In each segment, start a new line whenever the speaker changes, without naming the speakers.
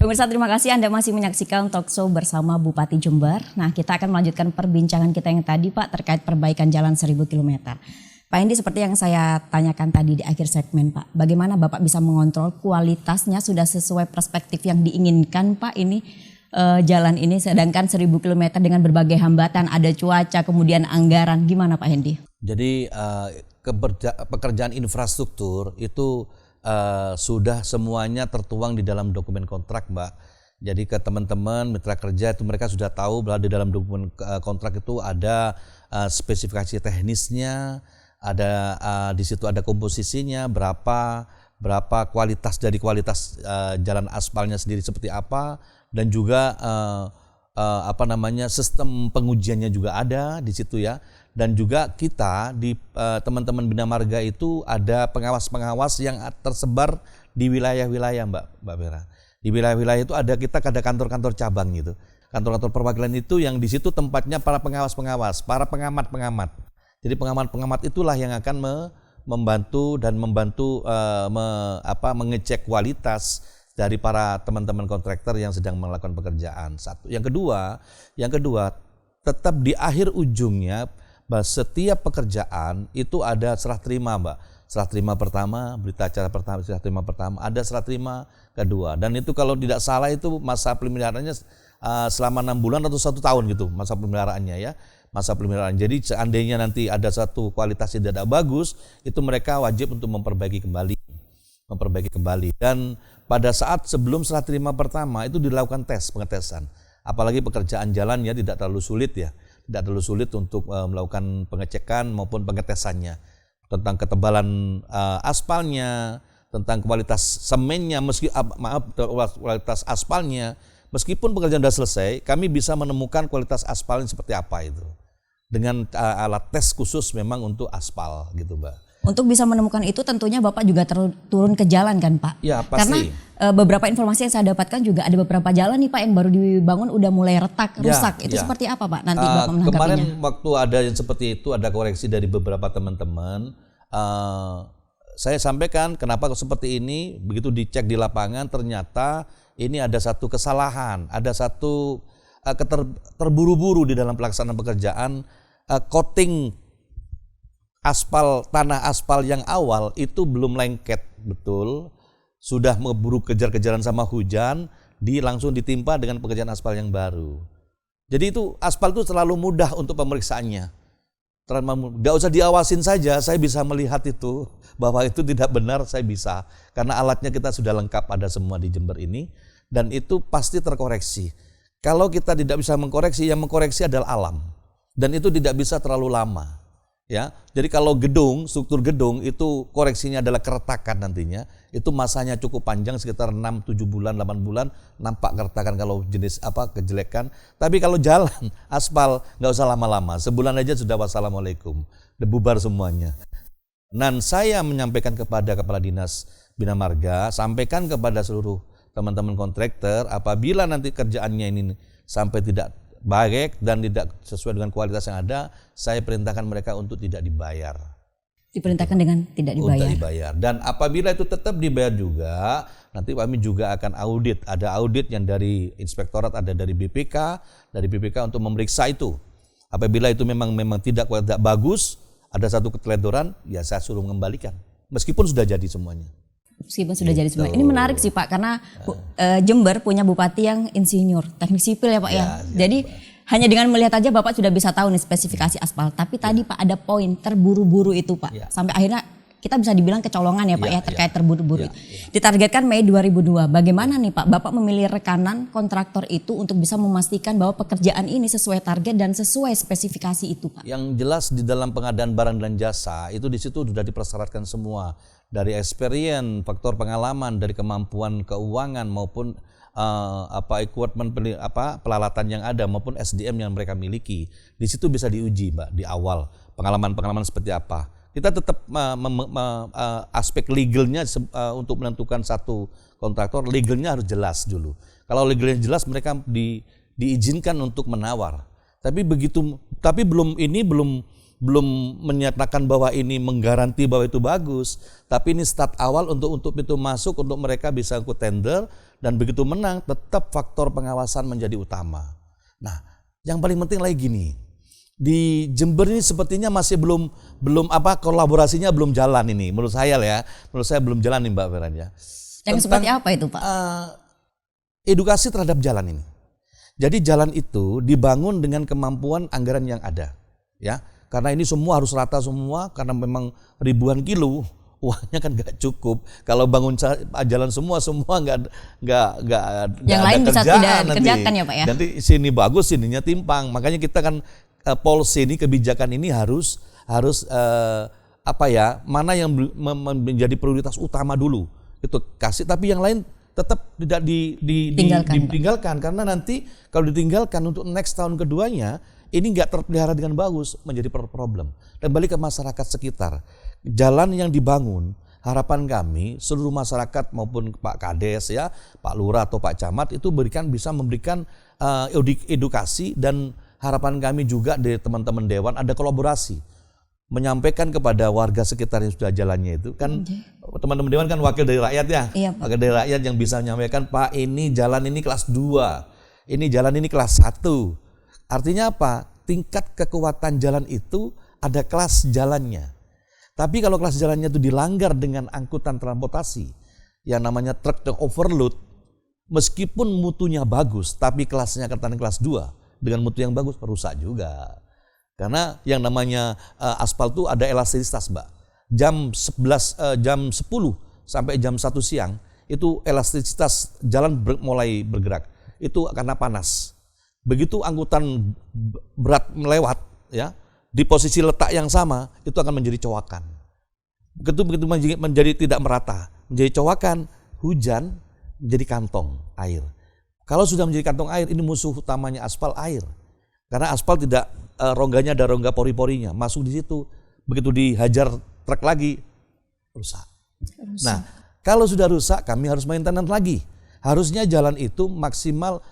Pemirsa, terima kasih Anda masih menyaksikan Talkshow bersama Bupati Jember. Nah, kita akan melanjutkan perbincangan kita yang tadi Pak terkait perbaikan jalan 1000 km. Pak Hendi, seperti yang saya tanyakan tadi di akhir segmen Pak, bagaimana Bapak bisa mengontrol kualitasnya sudah sesuai perspektif yang diinginkan Pak ini jalan ini, sedangkan 1000 km dengan berbagai hambatan, ada cuaca, kemudian anggaran, gimana Pak Hendi?
Jadi pekerjaan infrastruktur itu sudah semuanya tertuang di dalam dokumen kontrak, Mbak. Jadi ke teman-teman mitra kerja itu mereka sudah tahu bahwa di dalam dokumen kontrak itu ada spesifikasi teknisnya, ada di situ ada komposisinya, berapa kualitas dari kualitas jalan aspalnya sendiri seperti apa, dan juga sistem pengujiannya juga ada di situ ya. Dan juga kita di teman-teman Bina Marga itu ada pengawas-pengawas yang tersebar di wilayah-wilayah Mbak Vera. Di wilayah-wilayah itu kita ada kantor-kantor cabang gitu. Kantor-kantor perwakilan itu yang di situ tempatnya para pengawas-pengawas, para pengamat-pengamat. Jadi pengamat-pengamat itulah yang akan membantu mengecek kualitas dari para teman-teman kontraktor yang sedang melakukan pekerjaan. Satu. Yang kedua, tetap di akhir ujungnya bahwa setiap pekerjaan itu ada serah terima, Mbak. Serah terima pertama, berita acara pertama, serah terima pertama, ada serah terima kedua. Dan itu kalau tidak salah itu masa pemeliharaannya selama 6 bulan atau 1 tahun gitu, masa pemeliharaannya ya. Masa pemeliharaan. Jadi seandainya nanti ada satu kualitas yang tidak bagus, itu mereka wajib untuk memperbaiki kembali. Dan pada saat sebelum serah terima pertama itu dilakukan pengetesan. Apalagi pekerjaan jalan ya tidak terlalu sulit ya. Tidak terlalu sulit untuk melakukan pengecekan maupun pengetesannya tentang ketebalan aspalnya, tentang kualitas semennya, kualitas aspalnya. Meskipun pekerjaan sudah selesai, kami bisa menemukan kualitas aspalnya seperti apa itu dengan alat tes khusus memang untuk aspal gitu, Mbak.
Untuk bisa menemukan itu tentunya Bapak juga turun ke jalan kan Pak?
Ya pasti.
Karena beberapa informasi yang saya dapatkan juga ada beberapa jalan nih Pak yang baru dibangun udah mulai rusak. Itu seperti apa Pak nanti Bapak menanggapinya?
Kemarin waktu ada yang seperti itu, ada koreksi dari beberapa teman-teman. Saya sampaikan kenapa seperti ini, begitu dicek di lapangan ternyata ini ada satu kesalahan, ada satu terburu-buru di dalam pelaksanaan pekerjaan, coating tanah aspal yang awal itu belum lengket betul, sudah memburu kejar-kejaran sama hujan, langsung ditimpa dengan pekerjaan aspal yang baru. Jadi itu aspal itu terlalu mudah untuk pemeriksaannya. Nggak usah diawasin saja, saya bisa melihat itu, bahwa itu tidak benar saya bisa. Karena alatnya kita sudah lengkap ada semua di Jember ini, dan itu pasti terkoreksi. Kalau kita tidak bisa mengkoreksi, yang mengkoreksi adalah alam. Dan itu tidak bisa terlalu lama. Ya, jadi kalau struktur gedung itu koreksinya adalah keretakan nantinya, itu masanya cukup panjang sekitar 6, 7 bulan, 8 bulan nampak keretakan kalau jenis kejelekan. Tapi kalau jalan aspal nggak usah lama-lama, sebulan aja sudah wassalamualaikum, udah bubar semuanya. Dan saya menyampaikan kepada Kepala Dinas Bina Marga, sampaikan kepada seluruh teman-teman kontraktor, apabila nanti kerjaannya ini sampai tidak baik dan tidak sesuai dengan kualitas yang ada, saya perintahkan mereka untuk tidak dibayar.
Diperintahkan dengan tidak dibayar.
Untuk dibayar. Dan apabila itu tetap dibayar juga, nanti kami juga akan audit. Ada audit yang dari inspektorat, ada dari BPK untuk memeriksa itu. Apabila itu memang tidak bagus, ada satu keteledoran, ya saya suruh mengembalikan. Meskipun sudah jadi semuanya.
Meskipun sudah jadi semua. Ini menarik sih Pak, karena Jember punya bupati yang insinyur, teknik sipil ya Pak ya. Jadi hanya dengan melihat aja Bapak sudah bisa tahu nih spesifikasi aspal. Tapi tadi Pak ada poin terburu-buru itu Pak. Sampai akhirnya kita bisa dibilang kecolongan ya Pak terkait terburu-buru. Ditargetkan Mei 2002. Bagaimana nih Pak Bapak memilih rekanan kontraktor itu untuk bisa memastikan bahwa pekerjaan ini sesuai target dan sesuai spesifikasi itu Pak?
Yang jelas di dalam pengadaan barang dan jasa itu di situ sudah dipersyaratkan semua. Dari experience, faktor pengalaman, dari kemampuan keuangan maupun equipment peralatan yang ada maupun SDM yang mereka miliki. Di situ bisa diuji Mbak di awal pengalaman-pengalaman seperti apa. Kita tetap aspek legalnya untuk menentukan satu kontraktor, legalnya harus jelas dulu. Kalau legalnya jelas mereka diizinkan untuk menawar. Tapi belum belum menyatakan bahwa ini menggaranti bahwa itu bagus, tapi ini start awal untuk pintu masuk untuk mereka bisa ikut tender, dan begitu menang tetap faktor pengawasan menjadi utama. Nah, yang paling penting lagi gini, di Jember ini sepertinya masih belum kolaborasinya belum jalan ini, menurut saya belum jalan nih Mbak Feran ya.
Yang seperti apa itu Pak?
Edukasi terhadap jalan ini. Jadi jalan itu dibangun dengan kemampuan anggaran yang ada, ya. Karena ini semua harus rata semua, karena memang ribuan kilo, uangnya kan nggak cukup. Kalau bangun jalan semua nggak
yang lain bisa tidak dikerjakan ya Pak ya.
Nanti sini bagus, sininya timpang. Makanya kita kan policy ini, kebijakan ini harus mana yang menjadi prioritas utama dulu itu kasih, tapi yang lain tetap tidak ditinggalkan, karena nanti kalau ditinggalkan untuk next tahun keduanya ini nggak terpelihara dengan bagus, menjadi problem. Dan balik ke masyarakat sekitar, jalan yang dibangun, harapan kami seluruh masyarakat maupun Pak Kades ya, Pak Lurah atau Pak Camat itu bisa memberikan edukasi, dan harapan kami juga dari teman-teman Dewan ada kolaborasi, menyampaikan kepada warga sekitar yang sudah jalannya itu kan, teman-teman Dewan kan wakil dari rakyat ya,
iya,
wakil dari rakyat yang bisa menyampaikan, Pak ini jalan ini kelas 2, ini jalan ini kelas 1. Artinya apa? Tingkat kekuatan jalan itu ada kelas jalannya. Tapi kalau kelas jalannya itu dilanggar dengan angkutan transportasi yang namanya truk yang overload, meskipun mutunya bagus tapi kelasnya kelas 2 dengan mutu yang bagus rusak juga. Karena yang namanya aspal itu ada elastisitas, Mbak. Jam 10 sampai jam 1 siang itu elastisitas jalan mulai bergerak. Itu karena panas. Begitu angkutan berat melewat ya, di posisi letak yang sama itu akan menjadi cowakan. Begitu menjadi tidak merata, menjadi cowakan, hujan menjadi kantong air. Kalau sudah menjadi kantong air, ini musuh utamanya aspal, air. Karena aspal tidak rongganya ada rongga pori-porinya, masuk di situ. Begitu dihajar truk lagi rusak. Nah, kalau sudah rusak kami harus maintenance lagi. Harusnya jalan itu maksimal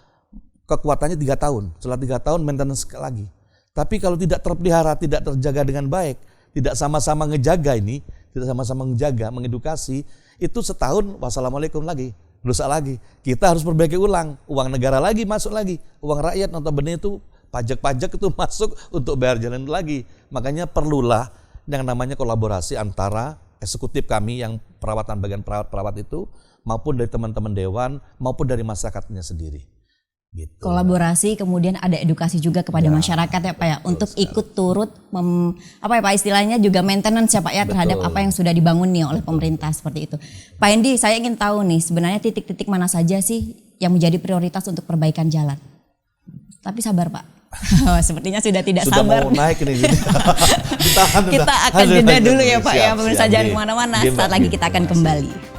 kekuatannya 3 tahun. Setelah 3 tahun maintenance lagi. Tapi kalau tidak terpelihara, tidak terjaga dengan baik, tidak sama-sama ngejaga ini, tidak sama-sama ngejaga, mengedukasi, itu setahun wassalamualaikum lagi, rusak lagi. Kita harus perbaiki ulang, uang negara lagi masuk lagi, uang rakyat notabene itu pajak-pajak itu masuk untuk bayar jalan lagi. Makanya perlulah yang namanya kolaborasi antara eksekutif kami yang perawatan bagian perawat itu maupun dari teman-teman dewan maupun dari masyarakatnya sendiri. Gitu.
Kolaborasi, kemudian ada edukasi juga kepada masyarakat ya Pak ya, untuk ikut turut apa ya Pak istilahnya juga maintenance ya Pak ya terhadap apa yang sudah dibangun nih oleh pemerintah seperti itu. Pak Hendy, saya ingin tahu nih sebenarnya titik-titik mana saja sih yang menjadi prioritas untuk perbaikan jalan. Tapi sabar Pak. Sepertinya sudah tidak sabar.
Sudah mau naik nih.
Kita akan jeda dulu ya Pak ya, pemirsa jangan kemana-mana. Saat lagi kita akan kembali.